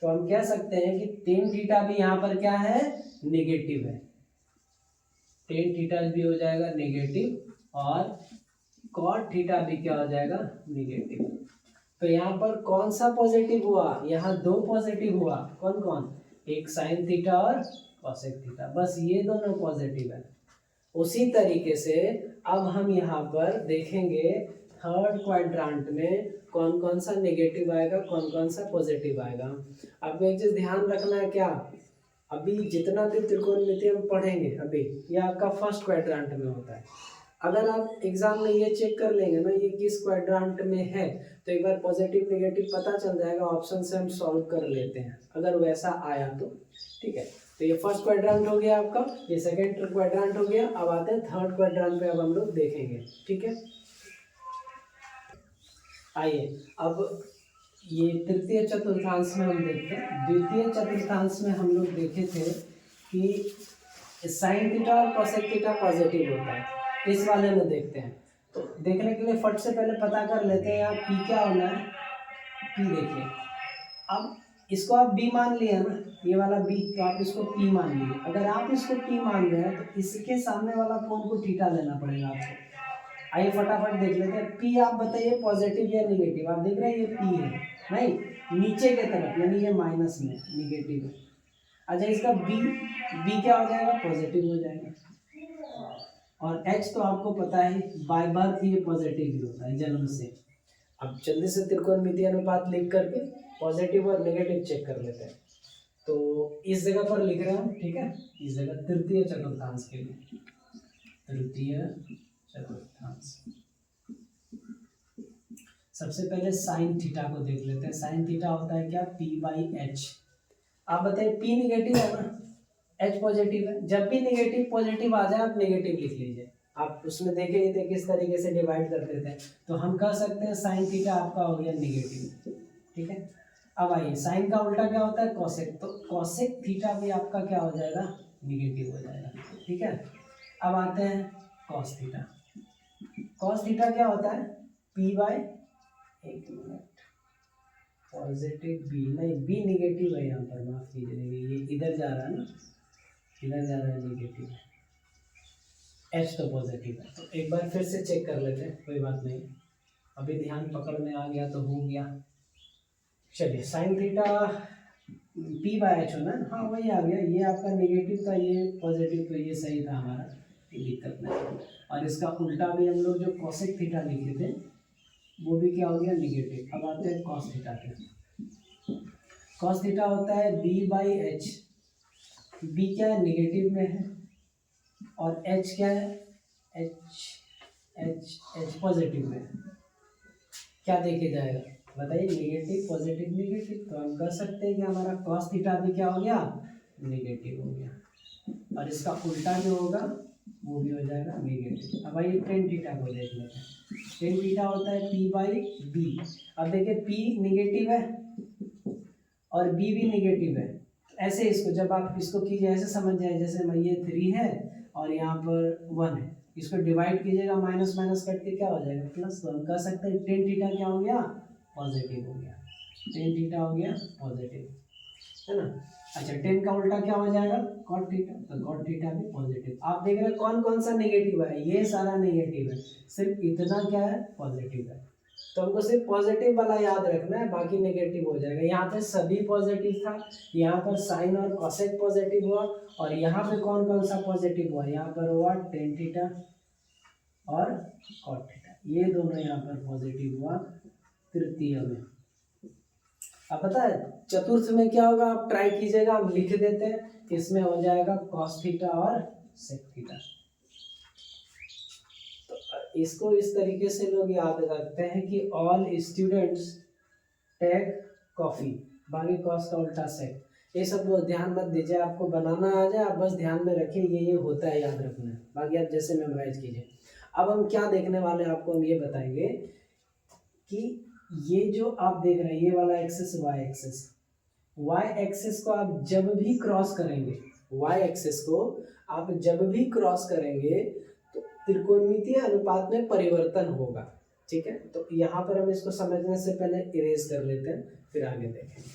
तो हम कह सकते हैं कि टेन थीटा भी यहाँ पर क्या है, निगेटिव है, टेन थीटा भी हो जाएगा नेगेटिव और कॉट थीटा भी क्या हो जाएगा, नेगेटिव। तो यहाँ पर कौन सा पॉजिटिव हुआ, यहाँ दो पॉजिटिव हुआ, कौन कौन, एक साइन थीटा और कॉसेक थीटा, बस ये दोनों पॉजिटिव है। उसी तरीके से अब हम यहाँ पर देखेंगे थर्ड क्वाड्रांट में कौन कौन सा नेगेटिव आएगा, कौन कौन सा पॉजिटिव आएगा। आपको एक चीज ध्यान रखना है, क्या अभी जितना भी त्रिकोणमिति हम पढ़ेंगे अभी ये आपका फर्स्ट क्वाड्रांट में होता है। अगर आप एग्जाम में ये चेक कर लेंगे ना ये किस क्वाड्रांट में है, तो एक बार पॉजिटिव नेगेटिव पता चल जाएगा, ऑप्शन से हम सॉल्व कर लेते हैं अगर वैसा आया तो, ठीक है। तो ये फर्स्ट क्वाड्रेंट हो गया आपका, ये सेकंड क्वाड्रेंट हो गया। अब आते हैं थर्ड क्वाड्रेंट पे, अब हम लोग देखेंगे, ठीक है। आइए अब ये तृतीय चतुर्थांश में हम देखते हैं। द्वितीय चतुर्थांश में हम लोग देखे थे कि साइन थीटा और कोसेक थीटा पॉजिटिव होता है। इस वाले में देखते हैं, तो देखने के लिए फट से पहले पता कर लेते हैं यहाँ पी क्या होना है। पी देखिए, अब इसको आप बी मान लिया ना, ये वाला बी, तो आप इसको पी मान लिए। अगर आप इसको पी मान रहे हैं तो इसके सामने वाला कोण को थीटा लेना पड़ेगा आपको। आइए फटाफट देख लेते हैं। पी आप बताइए पॉजिटिव या निगेटिव। आप देख रहे हैं ये पी है, नहीं नीचे के तरफ, यानी ये माइनस में निगेटिव है। अच्छा इसका बी क्या हो जाएगा, पॉजिटिव हो जाएगा। और एच तो आपको पता है बाय बर्थ ये पॉजिटिव ही होता है, जन्म से। अब जल्दी से त्रिकोणमितीय अनुपात लिख करके पॉजिटिव और नेगेटिव चेक कर लेते हैं। तो इस जगह पर लिख रहे हैं, ठीक है, इस जगह तृतीय चतुर्थांश के लिए, तृतीय चतुर्थांश। सबसे पहले साइन थीटा को देख लेते हैं। साइन थीटा होता है क्या, पी बाई एच। आप बताइए पी निगेटिव है ना, एच पॉजिटिव है। जब भी निगेटिव पॉजिटिव आ जाए आप नेगेटिव लिख लीजिए। आप उसमें देखे ही थे किस तरीके से डिवाइड करते थे। तो हम कह सकते हैं साइन थीटा आपका हो गया निगेटिव, ठीक है। अब आइए साइन का उल्टा क्या होता है, कॉसेक। तो कॉसेक थीटा भी आपका क्या हो जाएगा, निगेटिव हो जाएगा, ठीक है। अब आते हैं कॉस थीटा। कॉस थीटा क्या होता है, पी बाय, एक मिनट, पॉजिटिव बी, नहीं बी निगेटिव है यहाँ पर, माफ कीजिएगा, ये इधर जा रहा है ना, इधर जा रहा है निगेटिव, एच तो पॉजिटिव है। तो एक बार फिर से चेक कर लेते हैं, कोई बात नहीं, अभी ध्यान पकड़ में आ गया तो हो गया। चलिए sine theta P by H होना, हाँ वही आ गया। ये आपका निगेटिव था, ये पॉजिटिव, तो ये सही था हमारा, कोई दिक्कत नहीं। और इसका उल्टा भी हम लोग जो कॉसेक थीटा लिखे थे वो भी क्या हो गया, निगेटिव। अब आते हैं कॉस थीटा पे। कॉस थीटा होता है बी बाई एच। बी क्या है, निगेटिव में है, और एच क्या है, एच पॉजिटिव में है। क्या देखे जाएगा बताइए, निगेटिव पॉजिटिव निगेटिव। तो हम कह सकते हैं कि हमारा कॉस थीटा भी क्या हो गया, निगेटिव हो गया। और इसका उल्टा जो होगा वो भी हो जाएगा निगेटिव। अब आइए टेन थीटा को देख लेते हैं। टेन थीटा होता है पी बाई बी। अब देखिए पी निगेटिव है और बी भी निगेटिव है। ऐसे इसको जब आप इसको कीजिए, ऐसे समझ जाए जैसे ये 3 है और यहाँ पर 1 है, इसको डिवाइड कीजिएगा, माइनस माइनस करके क्या हो जाएगा, प्लस। तो हम कह सकते हैं टेन थीटा क्या हो गया, पॉजिटिव हो गया। टेन थीटा हो गया पॉजिटिव, है ना। अच्छा टेन का उल्टा क्या हो जाएगा, कॉट थीटा। तो कॉट थीटा भी पॉजिटिव। आप देख रहे हैं कौन कौन सा नेगेटिव है, ये सारा नेगेटिव है, सिर्फ इतना क्या है, पॉजिटिव है। तो हमको सिर्फ पॉजिटिव वाला याद रखना है, बाकी नेगेटिव हो जाएगा। यहाँ पे सभी पॉजिटिव था, यहाँ पर साइन और कॉसेक पॉजिटिव हुआ, और यहाँ पे कौन कौन सा पॉजिटिव हुआ, यहाँ पर हुआ टेन थीटा और कॉट थीटा, ये दोनों यहाँ पर पॉजिटिव हुआ तृतीय में। अब पता है चतुर्थ में क्या होगा, आप ट्राई कीजिएगा, हम लिख देते हैं, इसमें हो जाएगा कॉस थीटा और सेक थीटा। तो इसको इस तरीके से लोग याद रखते हैं कि ऑल स्टूडेंट्स टेक कॉफी, बाकी कॉस का उल्टा सेक। ये सब वो ध्यान मत दीजिए, आपको बनाना आ जाए, आप बस ध्यान में रखिए ये होता है, याद रखना है, बाकी आप जैसे मेमोराइज कीजिए। अब हम क्या देखने वाले हैं, आपको हम ये बताएंगे कि ये जो आप देख रहे हैं ये वाला axis Y axis, Y axis को आप जब भी क्रॉस करेंगे, वाई एक्सिस को आप जब भी क्रॉस करेंगे तो त्रिकोणमितीय अनुपात में परिवर्तन होगा, ठीक है। तो यहाँ पर हम इसको समझने से पहले इरेज कर लेते हैं, फिर आगे देखेंगे।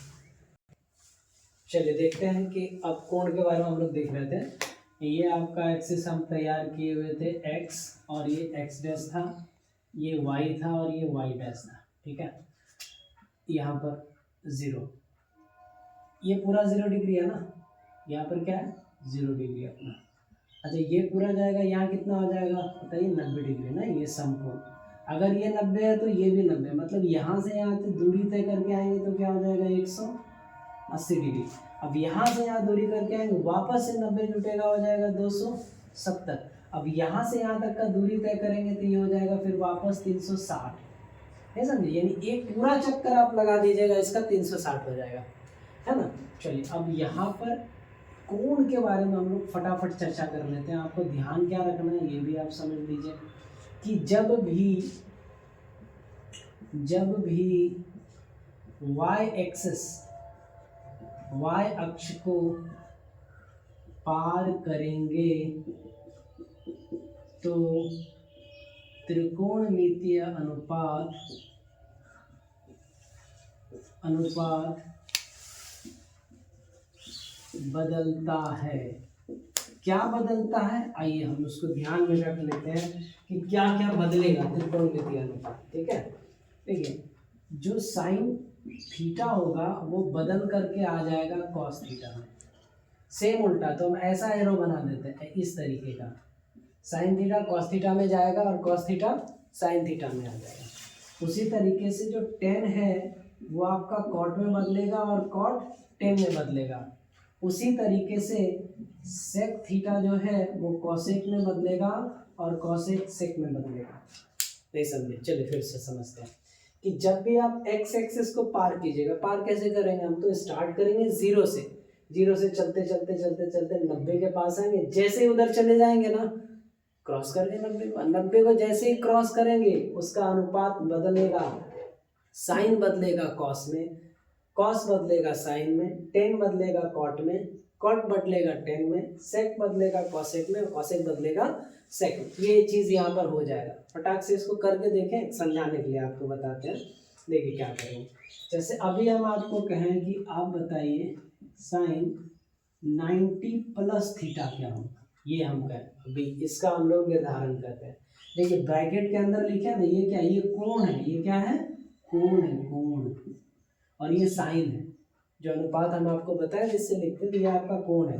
चलिए देखते हैं कि अब कोण के बारे में हम लोग देख रहे थे। ये आपका एक्सिस हम तैयार किए हुए थे एक्स, और ये एक्स डैश था, ये वाई था और ये वाई डैश था, ठीक है। यहाँ पर 0, ये पूरा 0 डिग्री है ना, यहाँ पर क्या है 0 डिग्री अपना। अच्छा ये पूरा जाएगा, यहाँ कितना हो जाएगा बताइए, 90 डिग्री ना, ये समकोण। अगर ये 90 है तो ये भी 90, मतलब यहाँ से यहाँ तक दूरी तय करके आएंगे तो क्या हो जाएगा 180 डिग्री। अब यहाँ से यहाँ दूरी करके आएंगे, वापस से 90 जुटेगा, हो जाएगा 270। अब यहाँ से यहाँ तक का दूरी तय करेंगे तो ये हो जाएगा फिर वापस 360, है समझे, यानी एक पूरा चक्कर आप लगा दीजिएगा, इसका 360 हो जाएगा, है ना। चलिए अब यहाँ पर कोण के बारे में हम लोग फटाफट चर्चा कर लेते हैं। आपको ध्यान क्या रखना है ये भी आप समझ लीजिए कि जब भी y अक्ष को पार करेंगे तो त्रिकोणमितीय अनुपात बदलता है। क्या बदलता है, आइए हम उसको ध्यान में रख लेते हैं कि क्या क्या बदलेगा त्रिकोणमितीय अनुपात। ठीक है, देखिए जो साइन थीटा होगा वो बदल करके आ जाएगा कॉस थीटा में। सेम उल्टा, तो हम ऐसा एरो बना देते हैं इस तरीके का, साइन थीटा कॉस थीटा में जाएगा और कॉस थीटा साइन थीटा में आ जाएगा। उसी तरीके से जो टेन है वो आपका कॉट में बदलेगा और कॉट टेन में बदलेगा। उसी तरीके से सेक थीटा जो है वो कॉसेक में बदलेगा और कॉसेक सेक में बदलेगा। नहीं समझे, चलिए फिर से समझते हैं कि जब भी आप एक्स एक्सिस को पार कीजिएगा, पार कैसे करेंगे, हम तो स्टार्ट करेंगे जीरो से चलते चलते चलते चलते 90 के पास आएंगे। जैसे ही उधर चले जाएंगे ना, क्रॉस करके 90 को जैसे ही क्रॉस करेंगे उसका अनुपात बदलेगा, साइन बदलेगा कॉस में, कॉस बदलेगा साइन में, टेन बदलेगा कॉट में, कॉट बदलेगा टेन में, सेक बदलेगा कॉसेक में, कॉसेक बदलेगा सेक में। ये चीज़ यहाँ पर हो जाएगा। फटाक से इसको करके देखें, समझाने के लिए आपको बताते हैं। देखिए क्या करेंगे, जैसे अभी हम आपको कहें कि आप बताइए साइन 90 प्लस थीटा क्या होगा, ये हम कहें अभी इसका हम लोग निर्धारण करते हैं। देखिए ब्रैकेट के अंदर लिखे ना, ये क्या, ये कोण है, ये क्या है, कोण है, कोण, और ये साइन है। जो अनुपात हम आपको बताएं जिससे लिखते थे, ये आपका कोण है।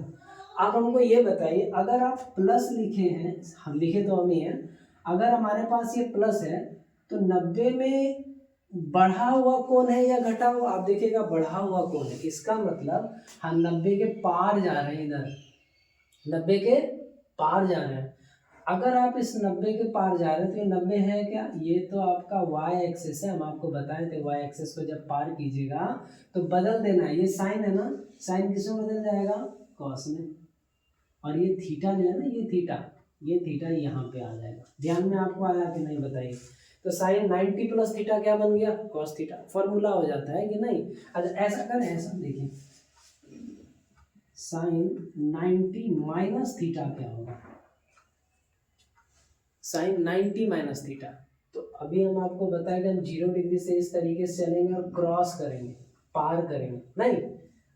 आप हमको ये बताइए, अगर आप प्लस लिखे हैं, हम लिखे तो हम ही हैं, अगर हमारे पास ये प्लस है तो 90 में बढ़ा हुआ कोण है या घटा हुआ, आप देखिएगा बढ़ा हुआ कोण है। इसका मतलब हम 90 के पार जा रहे हैं, इधर 90 के पार जा रहे हैं। अगर आप इस 90 के पार जा रहे हैं तो ये 90 है क्या, ये तो आपका y एक्सिस है। हम आपको बताए थे y एक्सिस को जब पार कीजिएगा तो बदल देना है। ये साइन है ना, साइन किस में बदल जाएगा, कॉस में, और ये थीटा जो है ना, ये थीटा यहाँ पे आ जाएगा। ध्यान में आपको आया कि नहीं बताइए। तो साइन 90 प्लस थीटा क्या बन गया, कॉस थीटा। फॉर्मूला हो जाता है कि नहीं। अच्छा ऐसा करें, ऐसा देखिए, साइन 90 माइनस थीटा क्या होगा, साइन 90 माइनस थीटा। तो अभी हम आपको बताएंगे, हम 0 डिग्री से इस तरीके से चलेंगे और क्रॉस करेंगे, पार करेंगे। नहीं,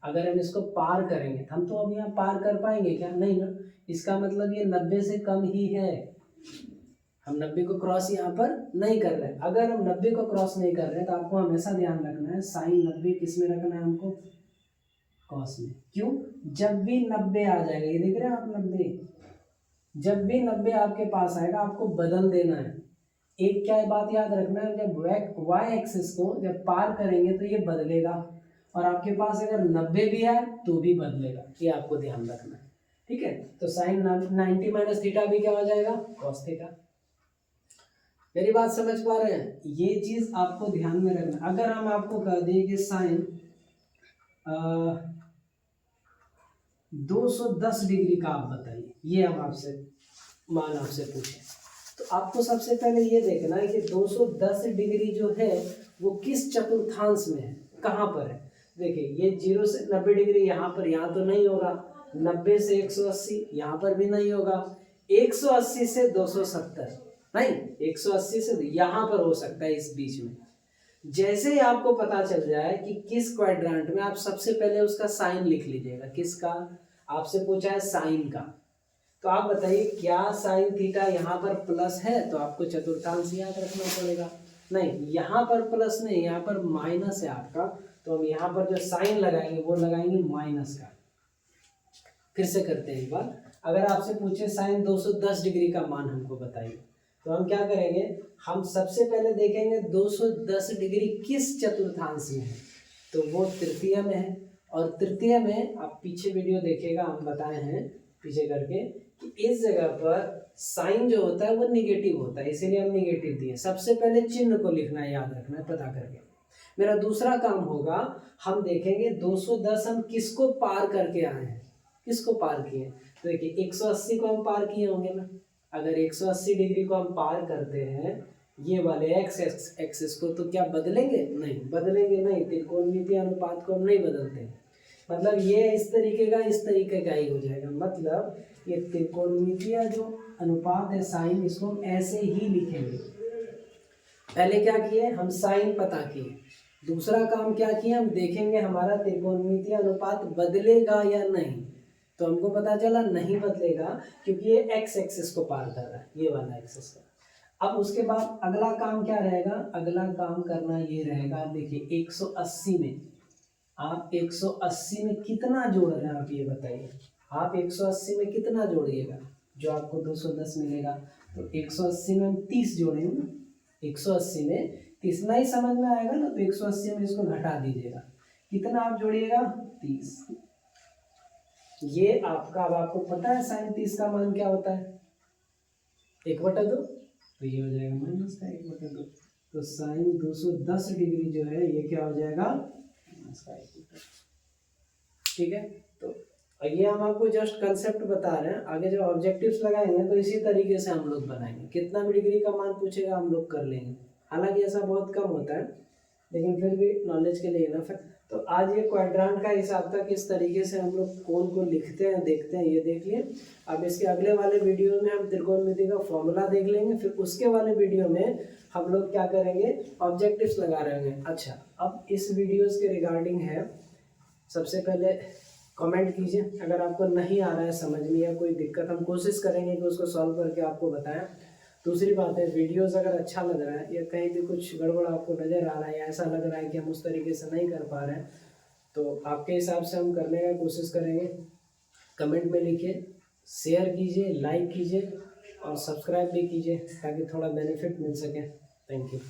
अगर हम इसको पार करेंगे हम तो अब यहाँ पार कर पाएंगे क्या, नहीं ना। इसका मतलब ये 90 से कम ही है। हम 90 को क्रॉस यहाँ पर नहीं कर रहे हैं। अगर हम 90 को क्रॉस नहीं कर रहे हैं तो आपको हमेशा ध्यान रखना है साइन 90 किस में रखना है हमको, कॉस में। क्यों, जब भी 90 आ जाएगा, ये देख रहे हैं आप 90, जब भी 90 आपके पास आएगा आपको बदल देना है। एक क्या बात याद रखना है, जब वाई एक्सिस को जब पार करेंगे तो ये बदलेगा, और आपके पास अगर 90 भी आए तो भी बदलेगा। ये आपको ध्यान रखना है, ठीक है। तो साइन 90 माइनस थीटा भी क्या हो जाएगा, कॉस थीटा। मेरी बात समझ पा रहे हैं, ये चीज आपको ध्यान में रखना। अगर हम आपको कह दें कि साइन 210 डिग्री का आप बताइए, ये हम आपसे मान आपसे पूछे, तो आपको सबसे पहले ये देखना है कि 210 डिग्री जो है वो किस चतुर्थांश में है, कहाँ पर है। देखिए ये 0 से 90 डिग्री यहाँ पर, यहाँ तो नहीं होगा। 90 से 180 यहाँ पर भी नहीं होगा। 180 से 270 नहीं, 180 से यहाँ पर हो सकता है, इस बीच में। जैसे ही आपको पता चल जाए कि किस क्वाड्रेंट में, आप सबसे पहले उसका साइन लिख लीजिएगा। किसका, आपसे पूछा है साइन का, तो आप बताइए क्या साइन थीटा यहाँ पर प्लस है, तो आपको चतुर्थांश याद रखना पड़ेगा। नहीं, यहाँ पर प्लस नहीं, यहाँ पर माइनस है आपका, तो हम यहाँ पर जो साइन लगाएंगे वो लगाएंगे माइनस का। फिर से करते हैं एक बार, अगर आपसे पूछे साइन 210 डिग्री का मान हमको बताइए, तो हम क्या करेंगे, हम सबसे पहले देखेंगे 210 डिग्री किस चतुर्थांश में है, तो वो तृतीय में है। और तृतीय में आप पीछे वीडियो देखिएगा, हम बताए हैं पीछे करके कि इस जगह पर साइन जो होता है वो निगेटिव होता है, इसीलिए हम निगेटिव दिए। सबसे पहले चिन्ह को लिखना है, याद रखना है, पता करके। मेरा दूसरा काम होगा, हम देखेंगे 210 हम किसको पार करके आए हैं, किसको पार किए? तो देखिए 180 को हम पार किए होंगे ना। अगर 180 डिग्री को हम पार करते हैं ये वाले एक्स एक्सिस को, तो क्या बदलेंगे? नहीं बदलेंगे, नहीं। त्रिकोणमितीय अनुपात को हम नहीं बदलते। मतलब ये इस तरीके का इस तरीके का ही हो जाएगा। मतलब ये त्रिकोणमितीय जो अनुपात है साइन, इसको हम ऐसे ही लिखेंगे। पहले क्या किए हम? साइन पता किए। दूसरा काम क्या किया? हम देखेंगे हमारा त्रिकोणमितीय अनुपात बदलेगा या नहीं। तो हमको पता चला नहीं बदलेगा, क्योंकि ये एक्स एक्सिस को पार कर रहा है, ये वाला एक्सिस का। अब उसके बाद अगला काम क्या रहेगा? अगला काम करना ये रहेगा, देखिए 180 में आप 180 में कितना जोड़ रहे हैं आप ये बताइए। आप 180 में कितना जोड़िएगा जो आपको 210 मिलेगा? तो 180 में हम 30 जोड़ेंगे ना। 180 में 30 नहीं समझ में आएगा ना, तो 180 में इसको घटा दीजिएगा। कितना आप जोड़िएगा? 30। ये आपका, अब आपको पता है साइन 30 का मान क्या होता है? 1/2। तो ये हो जाएगा माइनस का 1/2। तो साइन 210 डिग्री जो है ये क्या हो जाएगा? माइनस का 1/2। ठीक है। तो ये हम आपको जस्ट कंसेप्ट बता रहे हैं। आगे जब ऑब्जेक्टिव्स लगाएंगे तो इसी तरीके से हम लोग बनाएंगे। कितना भी डिग्री का मान पूछेगा हम लोग कर लेंगे। हालांकि ऐसा बहुत कम होता है, लेकिन फिर भी नॉलेज के लिए इनफ है। तो आज ये क्वाड्रांट का हिसाब था, किस तरीके से हम लोग कोण को लिखते हैं देखते हैं, ये देख लिए। अब इसके अगले वाले वीडियो में हम त्रिकोणमिति का फॉर्मूला देख लेंगे। फिर उसके वाले वीडियो में हम लोग क्या करेंगे? ऑब्जेक्टिव्स लगा रहे होंगे। अच्छा, अब इस वीडियोस के रिगार्डिंग है, सबसे पहले कमेंट कीजिए अगर आपको नहीं आ रहा है समझ में या कोई दिक्कत, हम कोशिश करेंगे कि उसको सॉल्व करके आपको बताएं। दूसरी बात है, वीडियोस अगर अच्छा लग रहा है या कहीं भी कुछ गड़बड़ आपको नज़र आ रहा है या ऐसा लग रहा है कि हम उस तरीके से नहीं कर पा रहे हैं, तो आपके हिसाब से हम करने का कोशिश करेंगे। कमेंट में लिखिए, शेयर कीजिए, लाइक कीजिए और सब्सक्राइब भी कीजिए ताकि थोड़ा बेनिफिट मिल सके। Thank you.